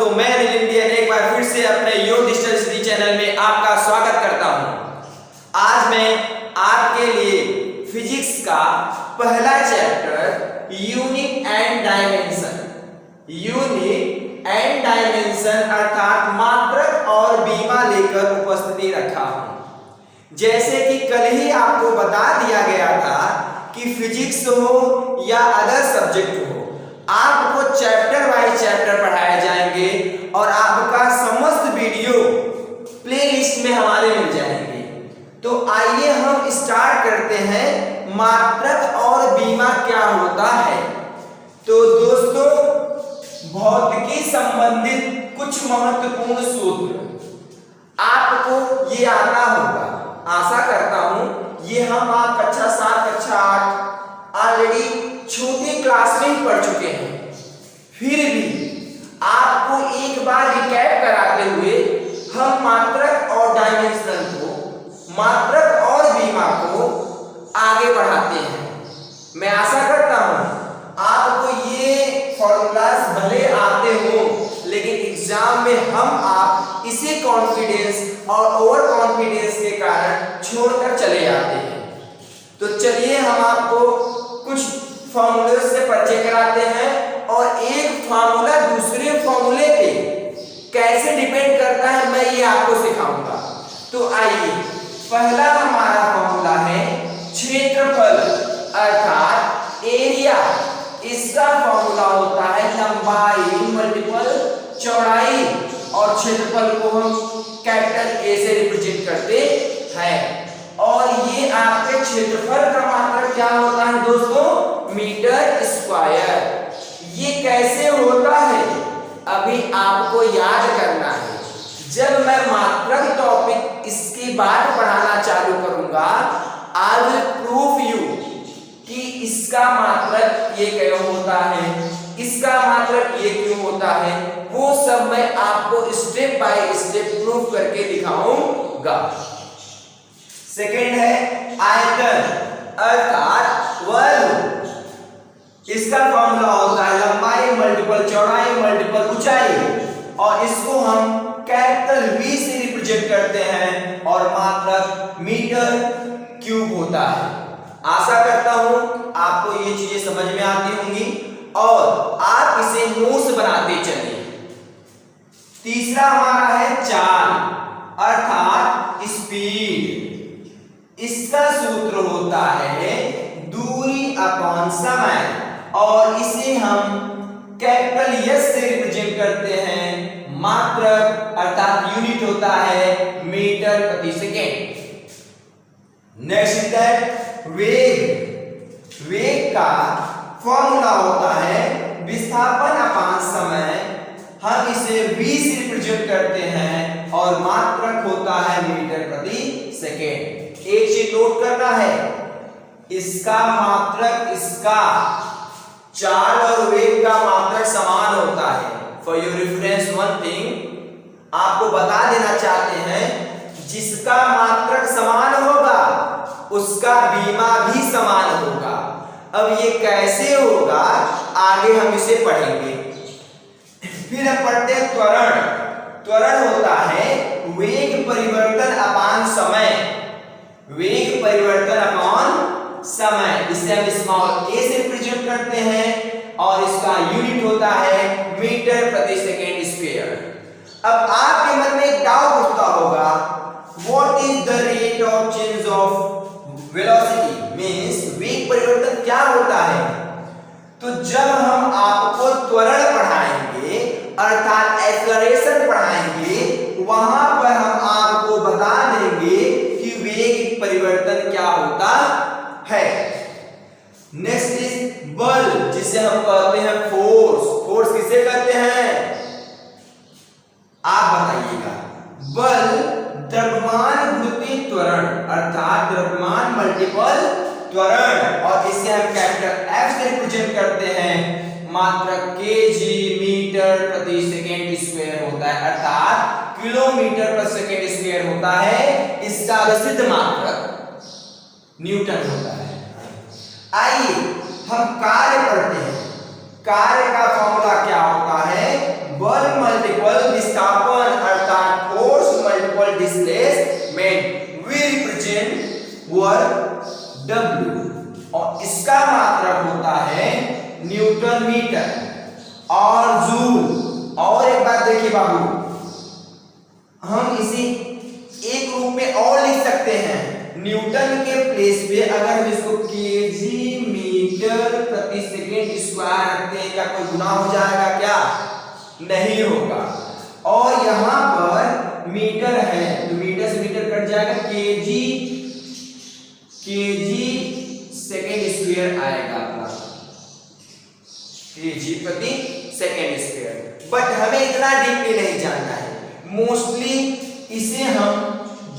दोस्तों, मैं अनिल इंडियन एक बार फिर से अपने योर डिजिटल स्टडी चैनल में आपका स्वागत करता हूं। आज मैं आपके लिए फिजिक्स का पहला चैप्टर यूनिट एंड डायमेंशन अर्थात मात्रक और बीमा लेकर उपस्थिति रखा हूं। जैसे कि कल ही आपको बता दिया गया था कि फिजिक्स हो या अदर सब्जेक्ट हो, आपको चैप्टर वाइज चैप्टर पढ़ाए जाएंगे और आपका समस्त वीडियो प्लेलिस्ट में हमारे मिल जाएंगे। तो आइए हम स्टार्ट करते हैं, मात्रक और बीमा क्या होता है। तो दोस्तों, भौतिकी संबंधित कुछ महत्वपूर्ण सूत्र आपको ये आता होगा, आशा करता हूं। ये हम आप कक्षा 7 कक्षा 8 ऑलरेडी छोटी क्लास में पढ़ चुके हैं, फिर भी आपको एक बार रिकैप कराते हुए हम मात्रक और डायमेंशन को, मात्रक और बीमा को आगे बढ़ाते हैं। मैं आशा करता हूं आपको ये फॉर्मूलाज भले आते हो, लेकिन एग्जाम में हम आप इसी कॉन्फिडेंस और ओवर कॉन्फिडेंस के कारण छोड़कर चले जाते हैं। तो चलिए हम आपको कुछ फॉर्मूले से परिचय कराते हैं और एक फार्मूला दूसरे फार्मूले पे कैसे डिपेंड करता है मैं ये आपको सिखाऊंगा। तो आइए, पहला हमारा फार्मूला है क्षेत्रफल अर्थात एरिया। इसका फार्मूला होता है लंबाई मल्टीपल चौड़ाई, और क्षेत्रफल को हम कैपिटल ए से रिप्रेजेंट करते हैं। और ये आपके क्षेत्रफल का मात्रक क्या होता है दोस्तों? Metre square. ये कैसे होता है अभी आपको याद करना है। जब मैं मात्रक टॉपिक इसके बाद पढ़ाना चालू करूंगा, आई विल प्रूव यू कि इसका मात्रक ये क्यों होता है, इसका मात्रक ये क्यों होता है, वो सब मैं आपको स्टेप बाय स्टेप प्रूव करके दिखाऊंगा। सेकेंड है आयतन अर्थात वर्ग। इसका फॉर्मूला होता है लंबाई मल्टीपल चौड़ाई मल्टीपल ऊंचाई, और इसको हम कैपिटल V से रिप्रेजेंट करते हैं और मात्रक मीटर क्यूब होता है। आशा करता हूं आपको ये चीजें समझ में आती होंगी और आप इसे नोट्स बनाते चलिए। तीसरा हमारा है चाल अर्थात स्पीड। इसका सूत्र होता है दूरी अपॉन समय, और इसे हम कैपिटल S से रिप्रेजेंट करते हैं। मात्रक अर्थात यूनिट होता है मीटर प्रति सेकेंड। नेक्स्ट इज दैट वेग। वेग का फॉर्मूला होता है विस्थापन अपॉन समय, हम इसे v से रिप्रेजेंट करते हैं और मात्रक होता है मीटर प्रति सेकेंड। एक चीज नोट करना है, इसका मात्रक, इसका चाल और वेग का मात्रक समान होता है। For your reference one thing आपको बता देना चाहते हैं, जिसका मात्रक समान होगा उसका बीमा भी समान होगा। अब ये कैसे होगा आगे हम इसे पढ़ेंगे। फिर हम पढ़ते हैं त्वरण। त्वरण होता है वेग परिवर्तन अपॉन समय। वेग परिवर्तन अपॉन समय, इसे हम स्मॉल a से रिप्रेजेंट करते हैं और इसका यूनिट होता है मीटर प्रति सेकेंड स्क्वायर। अब आपके मन में एक डाउट उठता होगा, what is the rate of change of velocity, means वेग परिवर्तन क्या होता है। तो जब हम आपको त्वरण पढ़ाएंगे अर्थात एक्सेलरेशन पढ़ाएंगे, वहां पर हम आपको बता देंगे कि वेग परिवर्तन क्या होता है। नेक्स्ट इज बल, जिसे हम कहते हैं फोर्स। फोर्स किसे कहते हैं आप बताइएगा? बल द्रव्यमान गुरुत्वीय त्वरण अर्थात द्रव्यमान मल्टीपल त्वरण, और इसे हम कैपिटल F से रिप्रेजेंट करते हैं। मात्रक केजी मीटर प्रति सेकेंड स्क्वायर होता है अर्थात किलोमीटर प्रति सेकेंड स्क्वायर होता है। इसका प्रसिद्ध मात्रक न्यूटन होता है। आइए हम कार्य पढ़ते हैं। कार्य का फॉर्मूला क्या होता है? बल मल्टीपल देखिए बाबू, हम इसे एक रूप में और लिख सकते हैं। न्यूटन के प्लेस पे अगर हम इसको केजी मीटर प्रति सेकेंड स्क्वायर रखते हैं, क्या कोई गुना हो जाएगा? क्या नहीं होगा। और यहाँ पर मीटर है तो मीटर से मीटर कट जाएगा, केजी सेकेंड स्क्वायर आएगा आपका, केजी प्रति सेकेंड स्क्वायर। बट हमें इतना डीपली नहीं जानना है, मोस्टली इसे हम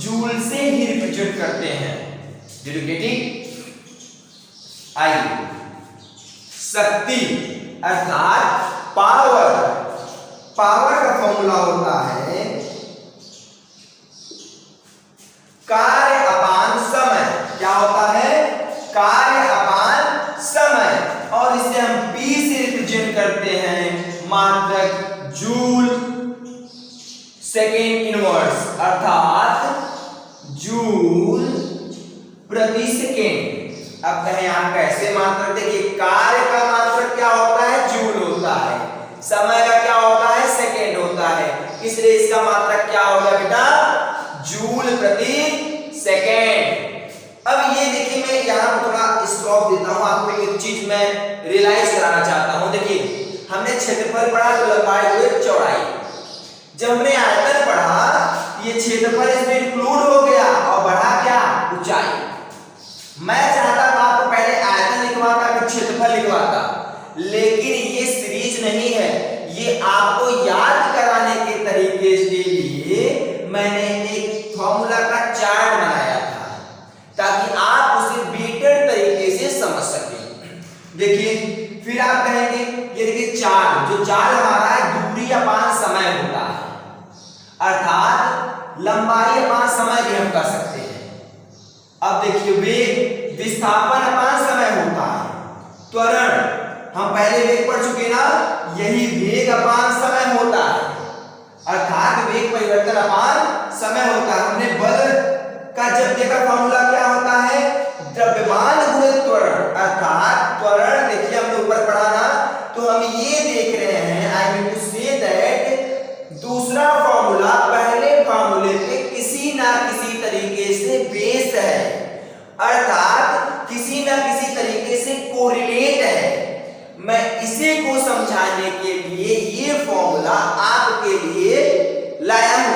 जूल से ही रिप्रेजेंट करते हैं। Did you get it? आइए, शक्ति अर्थात पावर, पावर का फॉर्मूला होता है कार्य अपान समय। क्या होता है? कार्य अपान समय। और इसे हम P से रिप्रेजेंट करते हैं मात्रक जूल सेकेंड इनवर्स, अर्थात जूल प्रति सेकेंड। अब कहें आप कैसे मात्रक? देखिए, कार्य का मात्रक क्या होता है? जूल होता है। समय का क्या होता है? सेकेंड होता है। इसलिए इसका मात्रक क्या हो गया बेटा? जूल प्रति सेकेंड। अब ये देखिए, मैं यहाँ पर थोड़ा स्टॉप देता हूँ, आपको एक चीज मैं रियलाइज कराना चाहता हूँ। देखिए, हमने क्षेत्रफल पढ़ा तो लंबाई हुई चौड़ाई, जब हमने आयतन पढ़ा ये क्षेत्रफल इसमें इंक्लूड हो गया और बढ़ा क्या? ऊंचाई। मैं चाहता था आपको पहले आयतन लिखवाता फिर क्षेत्रफल लिखवाता, लेकिन ये सीरीज नहीं है, ये आपको याद कराने के तरीके के लिए मैंने एक फॉर्मूला का चार्ट बनाया था ताकि आप उसे बेटर तरीके से समझ सकें। देखिए, फिर आप कहेंगे ये देखिए चाल, जो चाल हमारा है दूरी अपान समय होता है, अर्थात लंबाई अपान समय भी हम कर सकते हैं। अब देखिए, वेग विस्थापन अपान समय होता है। त्वरण हम पहले वेग पढ़ चुके ना, यही वेग अपान समय होता है, अर्थात वेग परिवर्तन अपान समय होता है। हमने बल का जब देखा फॉर्मूला क्या होता है? द्रव्यमान गुणित त्वरण, अर्थात त्वरण देखिए हमने ऊपर पढ़ा ना, तो हम ये देख रहे हैं, I mean to say that दूसरा फॉर्मूला पहले फॉर्मूले पे किसी ना किसी तरीके से बेस्ड है, अर्थात किसी ना किसी तरीके से कोरिलेट है। मैं इसी को समझाने के लिए ये फॉर्मूला आपके लिए लाया हूं।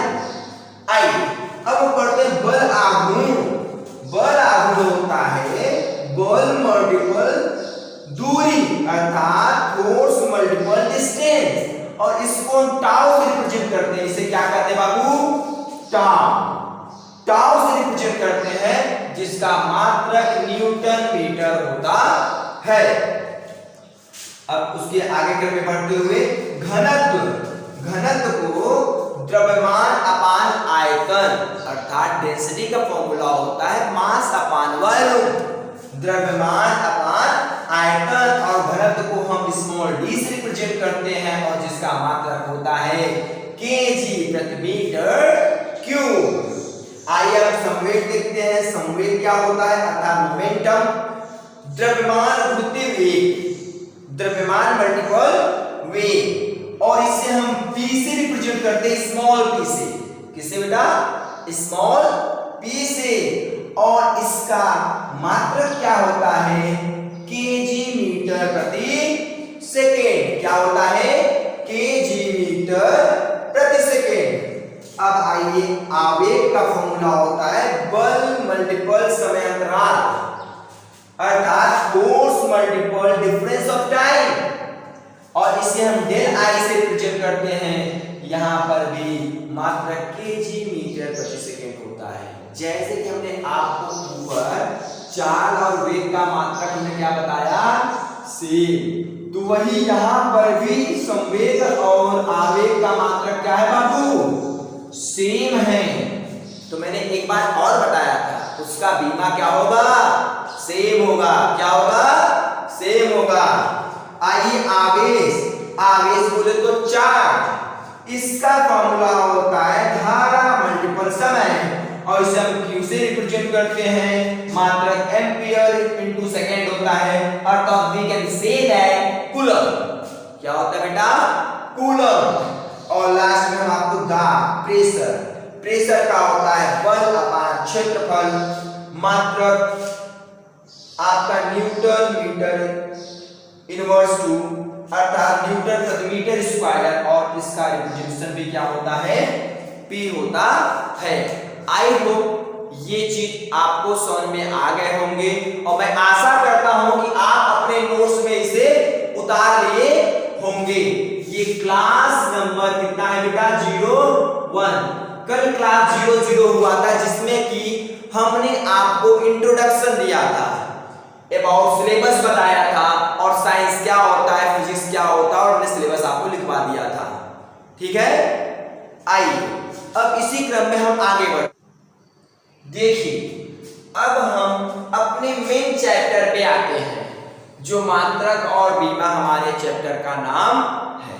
आइए अब पढ़ते हैं बल आघूर्ण। बल आघूर्ण होता है बल मल्टीपल दूरी, अर्थात फोर्स मल्टीपल डिस्टेंस, और इसको हम टाउ से रिप्रेजेंट करते हैं। इसे क्या कहते हैं बाबू? टाउ। टाउ से रिप्रेजेंट करते हैं, जिसका मात्रक न्यूटन मीटर होता है। अब उसके आगे क्रम में बढ़ते हुए घनत्व। घनत्व को द्रव्यमान अपान आयतन, अर्थात डेंसिटी का फॉर्मूला होता है मास अपान वॉल्यूम। द्रव्यमान अपान आयतन और घनत्व को हम स्मॉल d से रिप्रेजेंट करते हैं, और जिसका मात्रक होता है केजी प्रति मीटर क्यूब। आइए अब संवेग देखते हैं। संवेग क्या होता है? अर्थात मोमेंटम। द्रव्यमान गुरुत्वीय वेग, द्रव्यमान मल्टीपल वेग, और इसे हम p से रिप्रेजेंट करते हैं, स्मॉल p से। किससे बेटा? स्मॉल p से। और इसका मात्रक क्या होता है? केजी मीटर प्रति सेकेंड। क्या होता है? केजी मीटर प्रति सेकेंड। अब आइए, आवेग का फॉर्मूला होता है बल मल्टीपल समय अंतराल, अर्थात force multiple difference of time, और इसे हम डेल आई से रिप्रेजेंट करते हैं। यहां पर भी मात्रक केजी मीटर प्रति सेकेंड होता है। जैसे कि हमने आपको ऊपर चाल और वेग का मात्रक हमने क्या बताया? सेम, तो वही यहां पर भी संवेग और आवेग का मात्रक क्या है बाबू? सेम है। तो मैंने एक बार और बताया था, उसका बीमा क्या होगा? सेम होगा। क्या होगा? सेम होगा। आइए आवेश। आवेश बोले तो चार्ज, इसका फॉर्मूला होता है धारा मल्टीपल समय, और इसे हम क्यू से रिप्रेजेंट करते हैं, मात्रक एम्पियर इनटू सेकंड होता है, अर्थात we can say that coulomb. क्या होता है बेटा? कूलम। और लास्ट प्रेशर का होता है बल अपान क्षेत्रफल, मात्रक आपका न्यूटन मीटर इनवर्स टू अर्थात न्यूटन प्रति मीटर स्क्वायर, और इसका रिप्रेजेंटेशन भी क्या होता है, P होता है। आई होप ये चीज आपको समझ में आ गए होंगे और मैं आशा करता हूं कि आप अपने नोट्स में इसे उतार लिए होंगे। ये क्लास नंबर कितना है बेटा, 01। कल क्लास 00 हुआ था जिसमें कि हमने आपको इंट्रोडक्शन दिया था, अबाउट सिलेबस बताया था और साइंस क्या होता है, फिजिक्स क्या होता है, और हमने सिलेबस आपको लिखवा दिया था। ठीक है, आइए अब इसी क्रम में हम आगे बढ़ते। देखिए अब हम अपने मेन चैप्टर पे आते हैं जो मात्रक और बीमा हमारे चैप्टर का नाम है।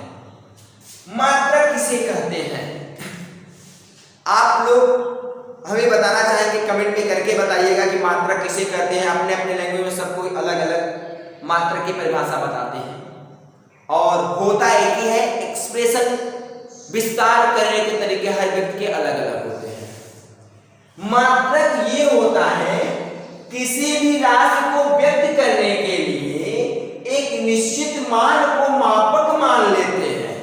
मात्रक किसे कहते हैं, आप लोग हमें बताना चाहेंगे, कमेंट में करके बताइएगा कि मात्रक किसे कहते हैं। अपने अपने लैंग्वेज में सब कोई अलग अलग मात्रक की परिभाषा बताते हैं और होता एक ही है, एक्सप्रेशन विस्तार करने के तरीके हर व्यक्ति के अलग अलग होते हैं। मात्रक ये होता है किसी भी राशि को व्यक्त करने के लिए एक निश्चित मान को मापक मान लेते हैं,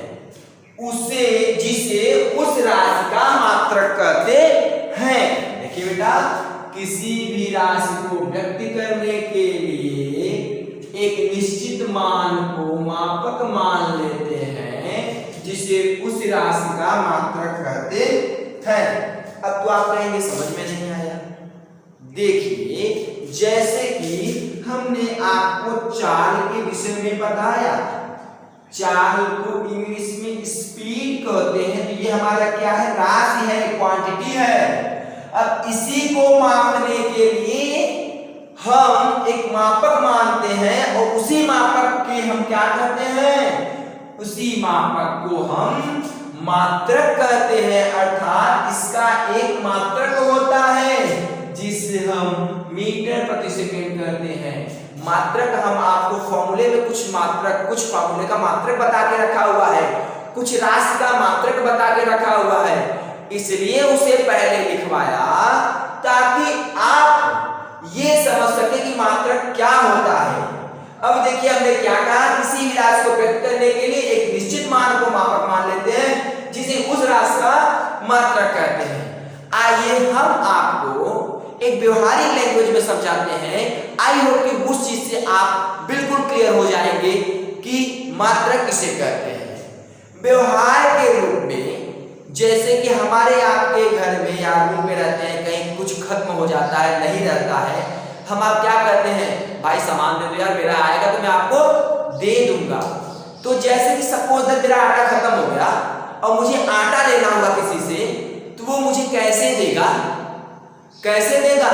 उसे जिसे उस राशि का मात्रक कहते हैं। देखिए बेटा, किसी भी राशि को व्यक्त करने के लिए एक निश्चित मान को मापक मान लेते हैं जिसे उस राशि का मात्रक कहते हैं। अब तो आप कहेंगे समझ में नहीं आया। देखिए जैसे कि हमने आपको चाल के विषय में बताया, चाल को इंग्लिश में स्पीड कहते हैं, तो ये हमारा क्या है, राशि है, क्वांटिटी है। अब इसी को मापने के लिए हम एक मापक मानते हैं और उसी मापक के हम क्या कहते हैं, उसी मापक को हम मात्रक कहते हैं। अर्थात इसका एक मात्रक होता है जिसे हम मीटर प्रति सेकंड कहते हैं। मात्रक हम आपको फॉर्मूले में कुछ फॉर्मूले का मात्रक बता के रखा हुआ है, कुछ राशि का मात्रक बता के रखा हुआ है, इसलिए उसे पहले लिखवाया ताकि आप ये समझ सके कि मात्रक क्या होता है। अब देखिए हमने क्या कहा, किसी भी राशि को व्यक्त करने के लिए एक निश्चित मान को मापक मान लेते हैं जिसे उस राशि का मात्रक कहते हैं। आइए हम आपको एक व्यवहारिक लैंग्वेज में समझाते हैं। आई होप कि उस चीज से आप बिल्कुल क्लियर हो जाएंगे कि मात्रक किसे कहते हैं। व्यवहार के रूप में जैसे कि हमारे आपके घर में या रूम में रहते हैं, कहीं कुछ खत्म हो जाता है, नहीं रहता है, हम आप क्या कहते हैं, भाई सामान दे दो यार, मेरा आएगा तो मैं आपको दे दूंगा। तो जैसे कि सपोज दैट मेरा आटा खत्म हो गया और मुझे आटा लेना होगा किसी से, तो वो मुझे कैसे देगा, कैसे देगा,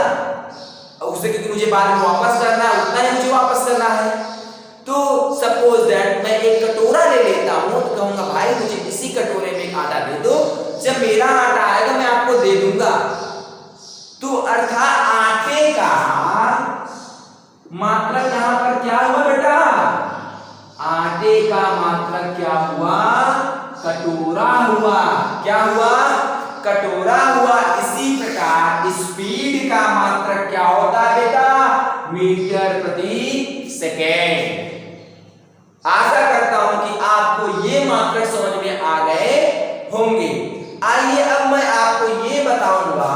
उससे क्योंकि मुझे बाद में वापस करना है, उतना ही मुझे वापस करना है। तो सपोज दैट मैं एक कटोरा ले लेता हूं, तो कहूंगा भाई मुझे इसी कटोरे में आटा दे दो, जब मेरा आटा आएगा मैं आपको दे दूंगा। तो अर्थात आटे का मात्रक यहां पर क्या हुआ बेटा, आटे का मात्रक क्या हुआ, कटोरा हुआ। क्या हुआ, कटोरा हुआ। इसी प्रकार स्पीड का मात्रक क्या होता है बेटा, मीटर प्रति सेकेंड। आशा करता हूं कि आपको ये मात्रक समझ में आ गए होंगे। आइए अब मैं आपको ये बताऊंगा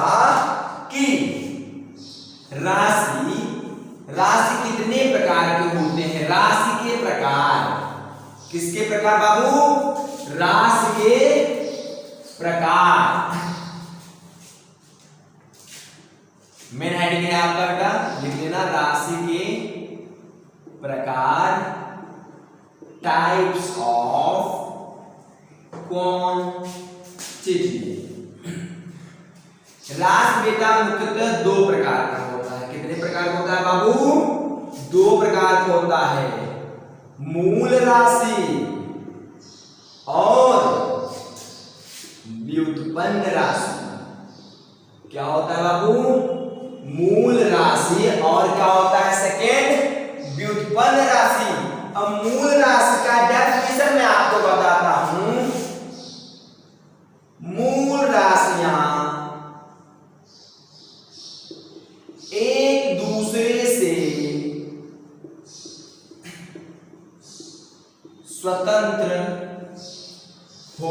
कि राशि कितने प्रकार के होते हैं। राशि के प्रकार, किसके प्रकार बाबू, राशि के प्रकार। मेन हेडिंग है आपका बेटा, लिख लेना, राशि के प्रकार, टाइप्स ऑफ क्वांटिटी। राशि बेटा मुख्यतः दो प्रकार का होता है। कितने प्रकार का होता है बाबू, दो प्रकार का होता है, मूल राशि और व्युत्पन्न राशि। क्या होता है बाबू, मूल राशि और क्या होता है सेकेंड, व्युत्पन्न राशि। अब मूल राशि का डेफिनेशन मैं आपको बताता हूं। मूल राशियां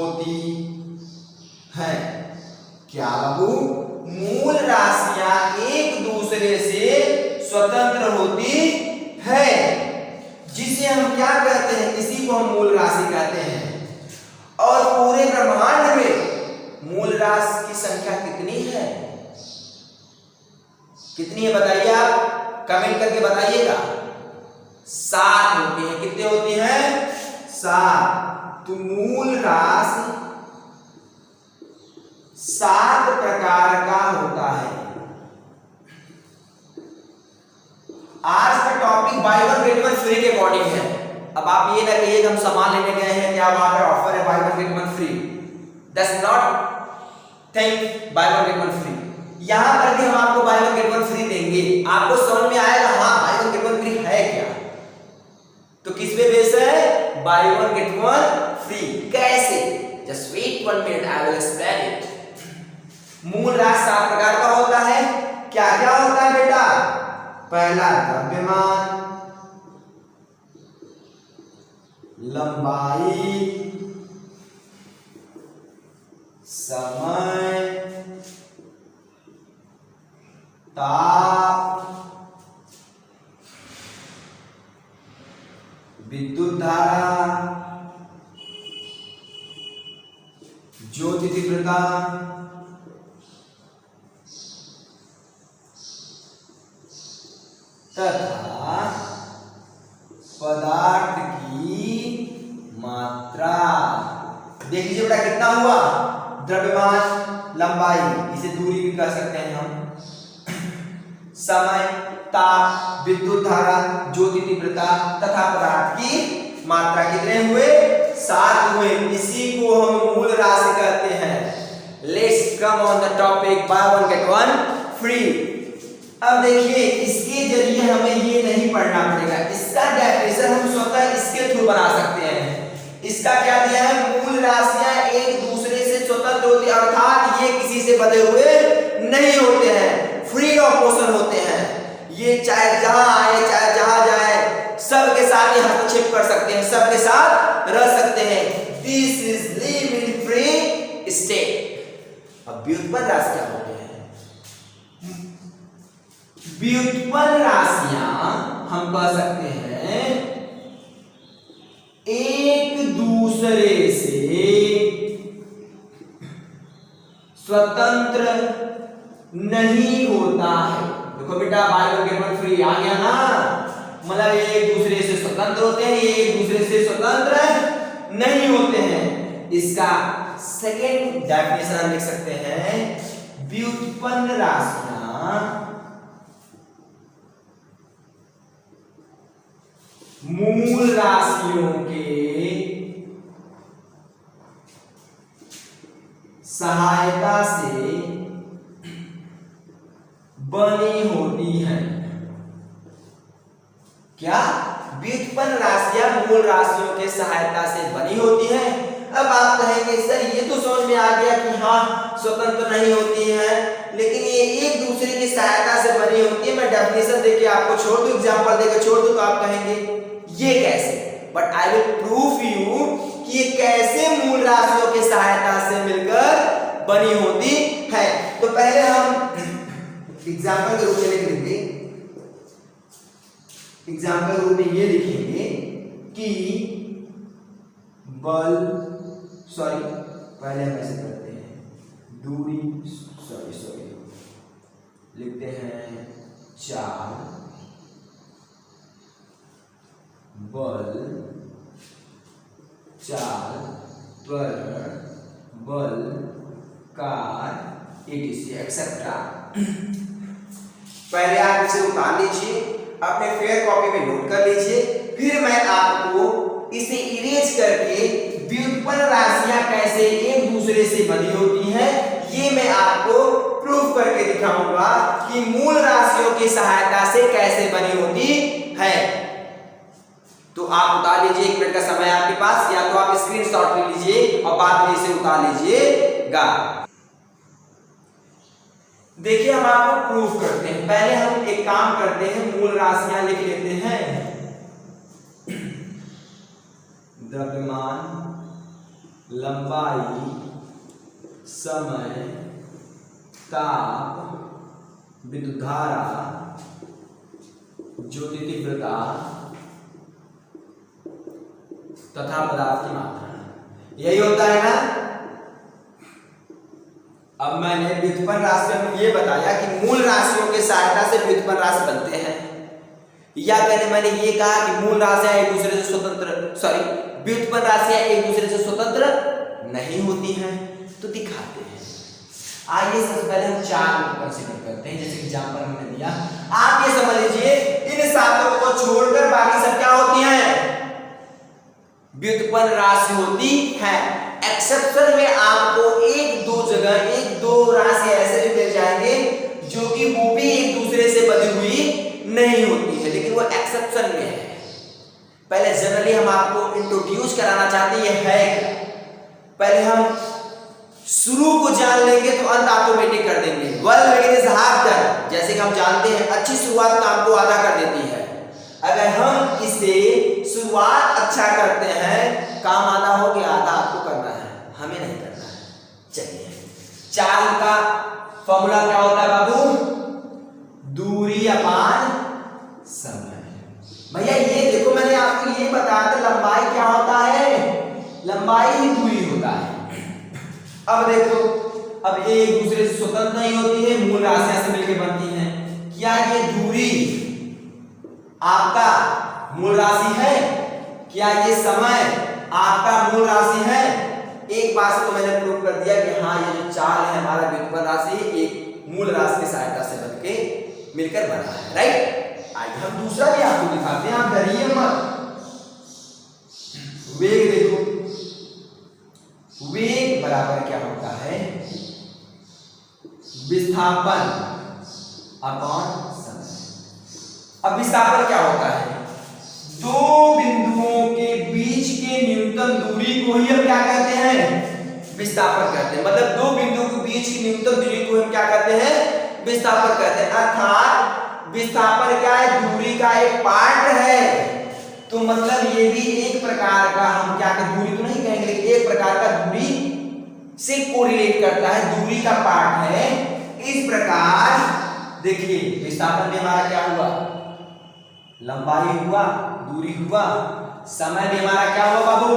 होती हैं। क्या बाबू? मूल राशियां एक दूसरे से स्वतंत्र होती है, जिसे हम क्या कहते हैं? इसी को हम मूल राशि कहते हैं। और पूरे ब्रह्मांड में मूल राशि की संख्या कितनी है? कितनी है बताइए, आप कमेंट करके बताइएगा। 7 होती है। कितने होती हैं? 7। तो मूल राशि 7 प्रकार का होता है। आज का topic by one get one free के अकॉर्डिंग है। अब आप ये ना कहिए कि हम सामान लेने गए हैं, क्या वहां पर ऑफर है buy one get one free. That's not thing buy one get one free. यहां पर भी हम आपको buy one get one free देंगे। आपको समझ में आएगा हाँ buy one get one free है क्या। तो किस पे बेस है? Buy one get one free. कैसे? Just wait 1 minute, I will explain it. मूल राशि 7 प्रकार का होता है। क्या क्या होता है बेटा? पहला द्रव्यमान, लंबाई, समय, ताप, विद्युत धारा, ज्योति तीव्रता, तथा पदार्थ की मात्रा। देख लीजिए बेटा कितना हुआ? द्रव्यमान, लंबाई, इसे दूरी भी कह सकते हैं हम, समय, ताप, विद्युत धारा, ज्योति तीव्रता तथा पदार्थ की मात्रा। कितने हुए? 7 हुए। इसी को हम मूल राशि कहते हैं। Let's come on the topic by one get one free. अब देखिए इसके जरिए हमें ये नहीं पढ़ना पड़ेगा, इसका डेफिनेशन हम स्वतः इसके थ्रू बना सकते हैं। इसका क्या दिया है? मूल राशियां एक दूसरे से स्वतंत्र होती है, अर्थात ये किसी से बंधे हुए नहीं होते हैं, फ्री ऑफ मोशन होते हैं। ये चाहे जहां आए चाहे जहां जाए सबके साथ ये हस्तक्षेप कर सकते हैं, सबके साथ रह सकते हैं। This is live in free state. अब व्युत्पन्न राशियां होते हैं। व्युत्पन्न राशियां हम कह सकते हैं एक दूसरे से स्वतंत्र नहीं होता है। देखो बेटा buy one get one free आ गया ना, मतलब ये एक दूसरे से स्वतंत्र होते हैं, ये एक दूसरे से स्वतंत्र नहीं होते हैं। इसका सेकेंड डेफिनेशन हम लिख सकते हैं, व्युत्पन्न राशियां मूल राशियों के सहायता से बनी होती हैं। क्या? व्युत्पन्न राशियां मूल राशियों के सहायता से बनी होती हैं। अब आप कहेंगे सर ये तो समझ में आ गया कि हाँ स्वतंत्र नहीं होती हैं, लेकिन ये एक दूसरे की सहायता से बनी होती है। मैं डेफिनेशन देके आपको छोड़ दूं, एग्जांपल देके छोड़ दूं, तो आप कहेंगे ये कैसे? But I will proof you कि ये कैसे मूल राशियों की सहायता से मिलकर बनी होती है। तो पहले हम एग्जांपल के रूप में लिख लेंगे। एग्जांपल रूप में ये लिखेंगे कि बल, सॉरी पहले हम ऐसे करते हैं, दूरी, सॉरी लिखते हैं 4 बल 4 पर बल कार etc एक्सेट्रा। पहले आप इसे उतार लीजिए, अपने फेयर कॉपी में नोट कर लीजिए, फिर मैं आपको इसे इरेज करके व्युत्पन्न राशियां कैसे एक दूसरे से बनी होती हैं ये मैं आपको प्रूफ करके दिखाऊंगा कि मूल राशियों की सहायता से कैसे बनी होती है। तो आप उतार लीजिए, 1 मिनट का समय आपके पास, या तो आप स्क्रीनशॉट ले लीजिए और बाद में इसे उतार लीजिएगा। देखिए हम आपको प्रूफ करते हैं। पहले हम एक काम करते हैं, मूल राशियां लिख लेते हैं। द्रव्यमान, लंबाई, समय, ताप, विद्युत धारा, ज्योति तीव्रता तथा पदार्थ की मात्रा, यही होता है ना। अब मैंने व्युत्पन्न राशियों में ये बताया कि मूल राशियों के सहायता से व्युत्पन्न राशि बनते हैं, या मैंने ये कहा कि मूल राशियां एक दूसरे से स्वतंत्र, व्युत्पन्न राशियां एक दूसरे से स्वतंत्र नहीं होती हैं, तो दिखाते हैं। आइए सबसे पहले हम चार को कंसीडर करते हैं, जैसे एग्जांपल हमने दिया। आप ये समझ लीजिए इन सातों को छोड़कर बाकी सब क्या होती हैं, व्युत्पन्न राशि होती है। एक्सेप्शन में आपको एक दो राशि ऐसे भी मिल जाएंगे जो कि वो भी एक दूसरे से बंधी हुई नहीं होती है, लेकिन वो एक्सेप्शन में है। पहले जनरली हम आपको इंट्रोड्यूस कराना चाहते हैं, पहले हम शुरू को जान लेंगे तो अंत ऑटोमेटिक कर देंगे। Well beginning is half done, जैसे कि हम जानते हैं अच्छी शुरुआत काम को आधा कर देती है। अगर हम इसे शुरुआत अच्छा करते हैं, काम आधा हो गया, आधा आपको करना है, हमें नहीं करना है। चलिए, चाल का फॉर्मूला क्या होता है बाबू, दूरी अपान समय। भैया ये देखो मैंने आपको ये बताया था लंबाई क्या होता है, लंबाई ही दूरी होता है। अब देखो, अब ये एक दूसरे से स्वतंत्र नहीं होती है, मूल राशियां से मिलकर बनती हैं। क्या ये दूरी आपका मूल राशि है? क्या ये समय आपका मूल राशि है? एक बात से तो मैंने प्रूव कर दिया कि हाँ ये जो चाल है हमारा व्युत्पन्न राशि एक मूल राशि की सहायता से बनके मिलकर बना है, राइट। आइए हम दूसरा भी आपको दिखाते हैं, आप डरिए मत। वेग देखो, वेग बराबर क्या होता है, विस्थापन अपॉन समय। अब विस्थापन क्या होता है, दो बिंदुओं के बीच के न्यूनतम दूरी को ही हम क्या कहते हैं, विस्थापन कहते हैं। मतलब दो बिंदुओं के बीच की न्यूनतम दूरी को हम क्या कहते हैं, विस्थापन कहते हैं। अर्थात विस्थापन क्या है, दूरी का एक पार्ट है। तो मतलब ये भी एक प्रकार का, हम क्या कहते, दूरी तो नहीं कहेंगे, एक प्रकार का दूरी से कोरिलेट करता है, दूरी का पार्ट है। इस प्रकार देखिए विस्थापन में हमारा क्या हुआ, लंबाई हुआ, दूरी हुआ, समय भी हमारा क्या हुआ बाबू,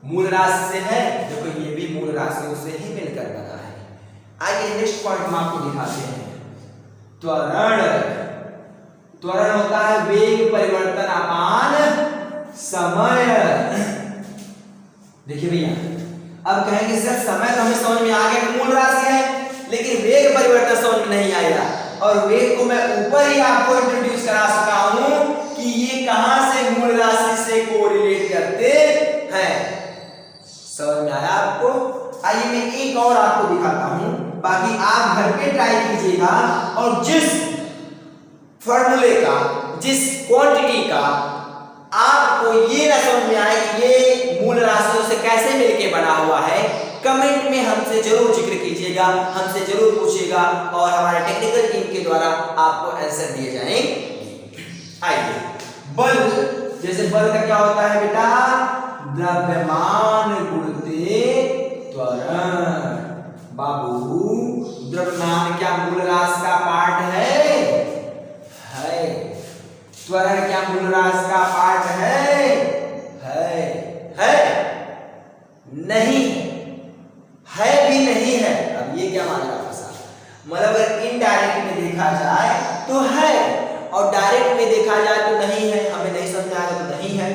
मूल राशि से है। देखो ये भी मूल राशियों से ही मिलकर बना है। आइए नेक्स्ट पॉइंट हम आपको दिखाते हैं, त्वरण। त्वरण होता है वेग परिवर्तन अपान समय। देखिए भैया, अब कहेंगे सर समय तो हमें समझ में आ गया, मूल राशि है, लेकिन वेग परिवर्तन समझ में नहीं आएगा। और वेग को मैं ऊपर ही आपको इंट्रोड्यूस करा सका हूं कि ये कहां से मूल राशि से कोरिलेट करते हैं। समझ में आया आपको? आइए मैं एक और आपको दिखाता हूं, बाकी आप घर पे ट्राई कीजिएगा और जिस फॉर्मूले का, जिस क्वांटिटी का आपको ये ना समझ में आए कि ये मूल राशियों से कैसे मिलके बना हुआ है, कमेंट में हमसे जरूर जिक्र कीजिएगा, हमसे जरूर पूछिएगा और हमारे टेक्निकल टीम के द्वारा आपको आंसर दिए जाएंगे। आइए, बल, जैसे बल का क्या होता है बेटा, द्रव्यमान गुणित त्वरण। बाबू द्रव्यमान क्या मूल राशि का पार्ट है? त्वरण क्या मूल राशि का पार्ट है? नहीं है, भी नहीं है। अब ये क्या मान रहा है, मतलब अगर इनडायरेक्ट में देखा जाए तो है और डायरेक्ट में देखा जाए तो नहीं है। हमें नहीं समझ में आ रहा तो नहीं है,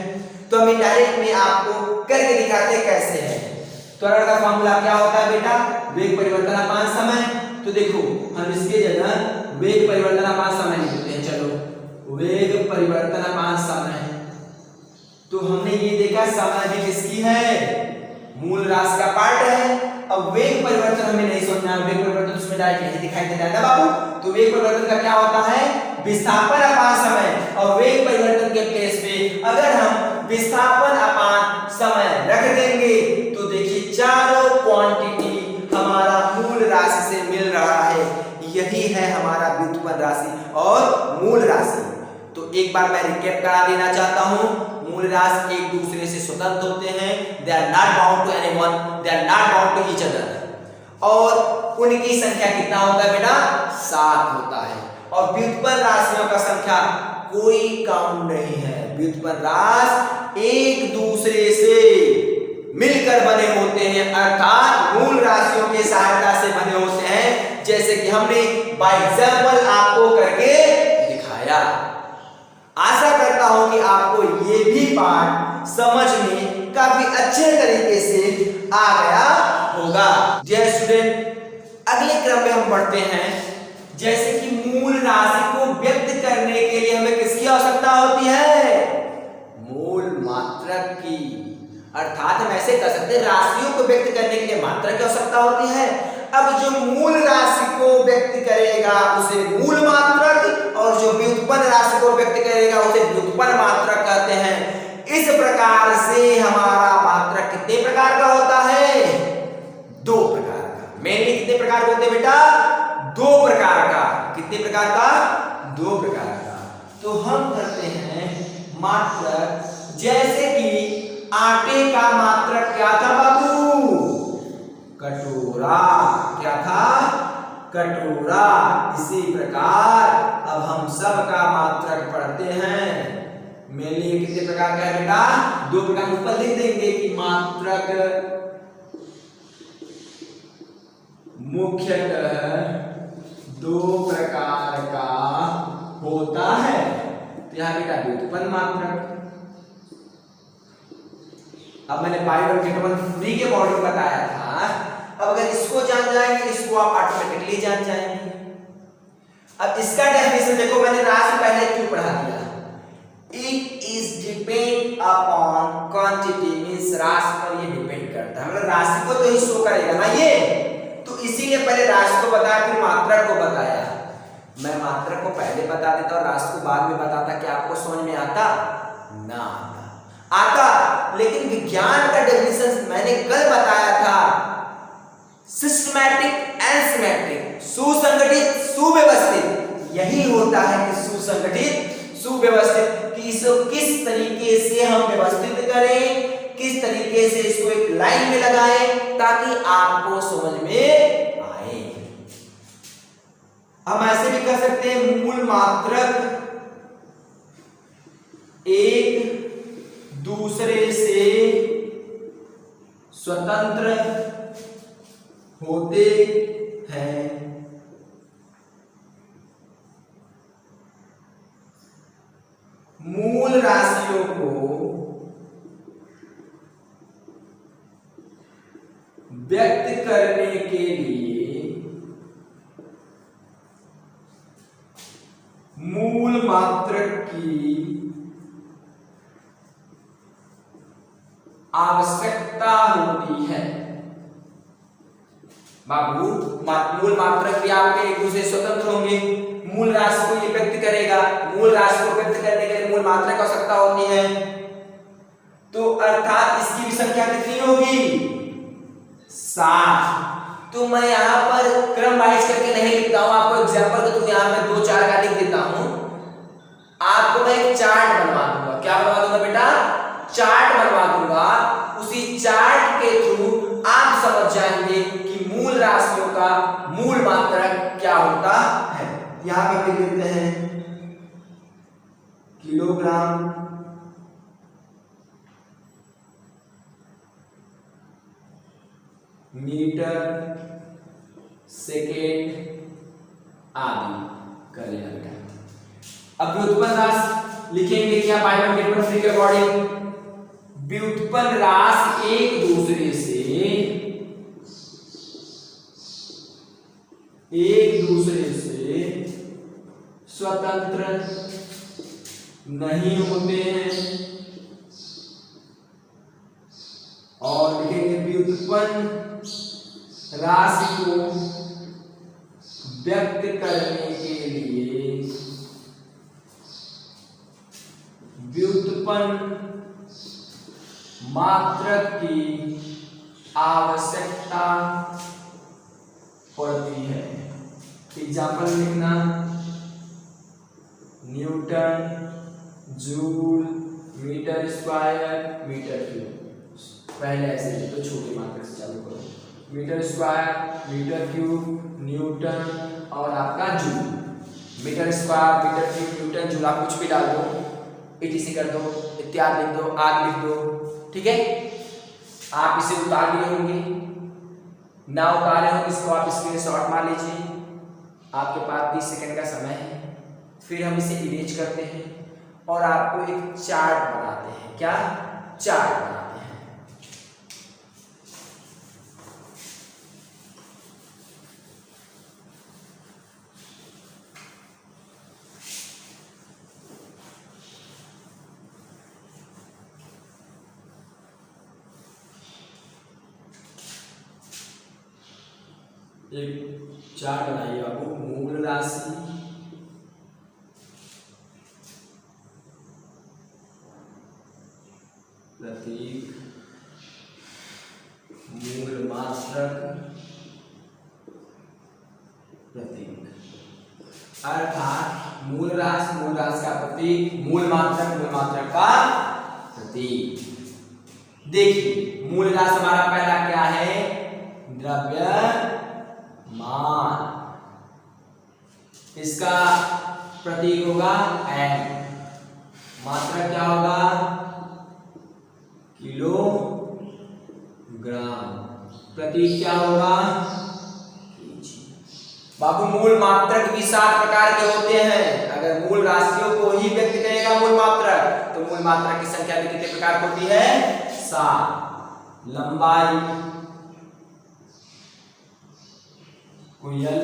तो हम इनडायरेक्ट में आपको करके दिखाते हैं कैसे है। त्वरण का फॉर्मूला क्या होता है बेटा, वेग परिवर्तन अपान समय। तो देखो हम इसके जगह वेग परिवर्तन अपान समय लिखते हैं। चलो, वेग परिवर्तन अपान समय, तो हमने ये देखा समय भी किसकी है, मूल राशि का पार्ट है। अब वेग परिवर्तन हमें नहीं समझना है, वेग परिवर्तन उसमें डायरेक्ट नहीं दिखाई दे रहा है बाबू। तो वेग परिवर्तन का क्या होता है, विस्थापन अपान समय। और वेग परिवर्तन के प्लेस पे अगर हम विस्थापन अपान समय रख देंगे तो देखिए चारों क्वांटिटी हमारा मूल राशि से मिल रहा है। यही है हमारा व्युत्पन्न राशि और मूल राशि। तो एक बार मैं रिकैप करा देना चाहता हूं। मूल राशि एक दूसरे से स्वतंत्र होते हैं, they are not bound to anyone, they are not bound to each other. और उनकी संख्या कितना होता है बेटा? 7 होता है। और व्युत्पन्न राशियों का संख्या कोई काउंट नहीं है। व्युत्पन्न राशि एक दूसरे से मिलकर बने होते हैं, अर्थात मूल राशियों की सहायता से बने होते हैं, जैसे कि हमने बाय एग्जांपल आपको करके दिखाया। आशा करता हूं कि आपको ये भी पाठ समझ में काफी अच्छे तरीके से आ गया होगा। डियर स्टूडेंट, अगले क्रम में हम बढ़ते हैं। जैसे कि मूल राशि को व्यक्त करने के लिए हमें किसकी आवश्यकता होती है? मूल मात्रक की। अर्थात हम ऐसे कह सकते हैं राशियों को व्यक्त करने के लिए मात्रक की आवश्यकता होती है। अब जो मूल राशि को व्यक्त करेगा उसे मूल मात्रक, और जो व्युत्पन्न राशि को व्यक्त करेगा उसे व्युत्पन्न मात्रक कहते हैं। इस प्रकार से हमारा मात्रक कितने प्रकार का होता है? 2 प्रकार का। मेनली कितने प्रकार के होते हैं बेटा? 2 प्रकार का। कितने प्रकार का? 2 प्रकार का। तो हम करते हैं मात्रक, जैसे कि आटे का मात्रक क्या था बाबू? कटोरा। क्या था? कटोरा। इसी प्रकार अब हम सब का मात्रक पढ़ते हैं। मेनली कितने प्रकार का है बेटा? 2 प्रकार। ऊपर लिख देंगे कि मात्रक मुख्यतः 2 प्रकार का होता है। तो यहां बेटा व्युत्पन्न मात्रक। अब मैंने bye one get one free के अकॉर्डिंग बताया था। अब अगर इसको जान जाएंगे, इसको आप ऑटोमेटिकली जान जाएंगे। अब इसका डेफिनेशन देखो, मैंने राशि पहले क्यों पढ़ा दिया? It is depend upon quantity, means राशि पर ये डिपेंड करता है। मतलब राशि को तो ही शो करेगा ना ये, तो इसीलिए पहले राशि को बताया फिर मात्रक को बताया। मैं मात्रक को पहले बता देता और राशि को बाद में बताता, क्या आपको समझ में आता? ना आता। लेकिन विज्ञान का डेफिनेशन मैंने कल बताया था, सिस्टमैटिक एंड सिमेट्रिक, सुसंगठित सुव्यवस्थित। यही होता है कि सुसंगठित सुव्यवस्थित, कि इसको किस तरीके से हम व्यवस्थित करें, किस तरीके से इसको एक लाइन में लगाएं ताकि आपको समझ में आए। हम ऐसे भी कर सकते हैं, मूल मात्रक एक दूसरे से स्वतंत्र होते हैं। मूल राशियों को व्यक्त करने के लिए मूल मात्रक की आवश्यकता होती है। बाबू, मूल मात्रक भी आपके एक दूसरे स्वतंत्र होंगे। मूल राशि को ये व्यक्त करेगा, मूल राशि को व्यक्त करने के लिए मूल मात्रक की आवश्यकता होती है। तो अर्थात इसकी भी संख्या कितनी होगी? 7। तो मैं यहाँ पर क्रम वाइज करके नहीं लिखता हूँ, आपको एग्जांपल के थ्रू यहाँ पे 2-4 का लिख देता हूँ। आपको मैं एक चार्ट बनवा दूंगा। क्या बनवा दूंगा बेटा? चार्ट बनवा दूंगा। उसी चार्ट के थ्रू आप समझ जाएंगे कि मूल राशियों का मूल मात्रक क्या होता है। यहां पर लिख देते हैं किलोग्राम, मीटर, सेकेंड आदि कर लिया बेटा। अब व्युत्पन्न राशि लिखेंगे क्या? Bye one get one free के अकॉर्डिंग व्युत्पन्न राशि एक दूसरे से स्वतंत्र नहीं होते हैं। और लिखेंगे व्युत्पन्न राशि को व्यक्त करने के लिए व्युत्पन्न मात्रक की आवश्यकता पड़ती है। एग्जाम्पल लिखना, newton, joule, metre square metre cube. पहले ऐसे तो छोटी मात्रा से चालू करो। Metre square metre cube newton और आपका joule. Metre square metre cube newton joule, आप कुछ भी डाल दो, etc कर दो, इत्यादि लिख दो, आदि लिख दो, ठीक है। आप इसे उतार लिए होंगे, ना उतारे हो इसको आप स्क्रीनशॉट मार लीजिए। आपके पास 30 सेकंड का समय है। फिर हम इसे इरेज करते हैं और आपको एक चार्ट बनाते हैं। क्या चार्ट बनाते हैं। एक चार्ट बनाइए बाबू। मूल राशि प्रतीक मूल मात्रक प्रतीक, अर्थात मूल राशि का प्रतीक, मूल मात्रक का प्रतीक। देखिए मूल राशि हमारा पहला क्या है, द्रव्यमान। इसका प्रतीक होगा m। मात्रक क्या होगा, किलोग्राम। प्रतीक क्या होगा, बाबू मूल मात्रक भी 7 प्रकार के होते हैं। अगर मूल राशियों को ही व्यक्त करेगा मूल मात्रक, तो मूल मात्रक की संख्या भी कितने प्रकार की होती है, 7। लंबाई कुयल,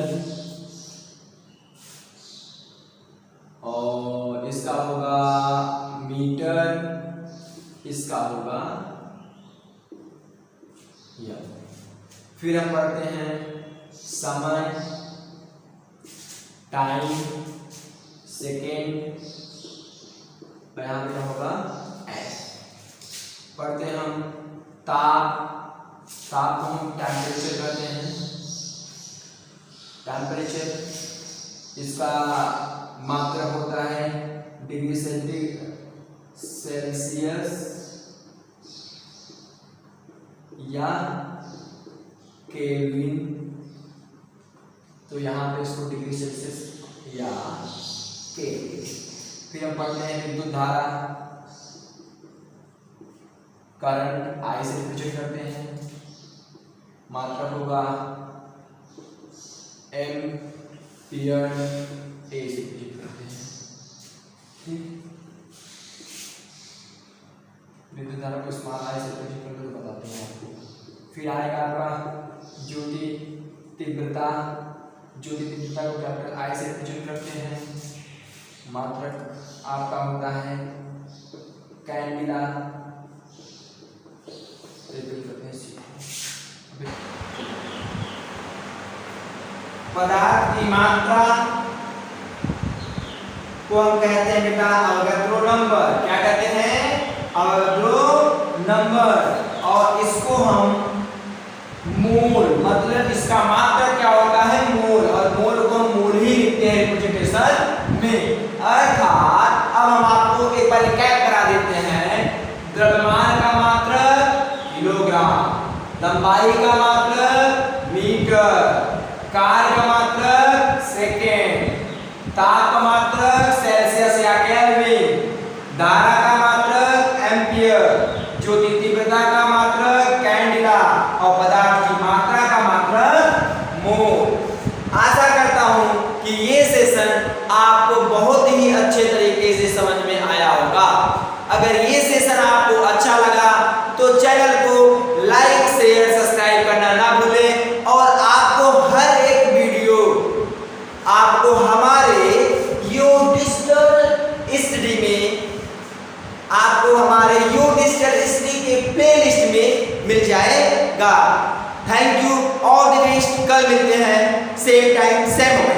और इसका होगा मीटर, इसका होगा या। फिर हम पढ़ते हैं समय, टाइम, सेकेंड, यहाँ पे क्या होगा एस। पढ़ते हैं हम ताप को हम टेम्परेचर कहते हैं। टेम्परेचर इसका मात्रक होता है डिग्री सेल्सियस या केल्विन। तो यहाँ पे इसको डिग्री सेल्सियस या केल्विन। फिर हम पढ़ते हैं विद्युत धारा, करंट आई से रिप्रेजेंट करते हैं। मात्रक होगा एम्पियर, ए से रिप्रेजेंट करते हैं। ठीक, विद्युत धारा को स्मॉल आई से रिप्रेजेंट करके बताते हैं आपको। फिर आएगा आपका ज्योति तीव्रता। ज्योति तीव्रता को कैपिटल आई से रिप्रेजेंट करते हैं। मात्रक आपका होता है कैंडिला, पदार्थ की मात्रा को हम कहते हैं बेटा अवोगाद्रो नंबर। क्या कहते हैं, अवोगाद्रो नंबर। और इसको हम मोल, मतलब इसका मात्रक क्या होता है, मोल, और मोल को हम मोल ही लिखते हैं रिप्रेजेंटेशन में। अर्थात अब हम आपको एक बार कैप करा देते हैं। द्रव्यमान का मात्रक किलोग्राम, लंबाई का मात्रक मीटर, कार्य का मात्रक सेकेंड, ताप का मात्रक सेल्सियस या केल्विन, धारा का मात्रक एम्पियर, ज्योति तीव्रता का मात्रक कैंडिला, और पदार्थ की मात्रा का मात्रक मोल। आशा करता हूं कि ये सेशन आपको बहुत ही अच्छे तरीके से समझ में आया होगा। अगर ये सेशन आपको अच्छा लगा तो चैनल को लाइक शेयर सब्सक्राइब करना ना भूलें, और आपको हर एक वीडियो आपको हमारे यो डिजिटल स्टडी में, आपको हमारे यो डिजिटल स्टडी के प्लेलिस्ट में मिल जाएगा। Thank you, all the best. कल मिलते हैं सेम टाइम सेम।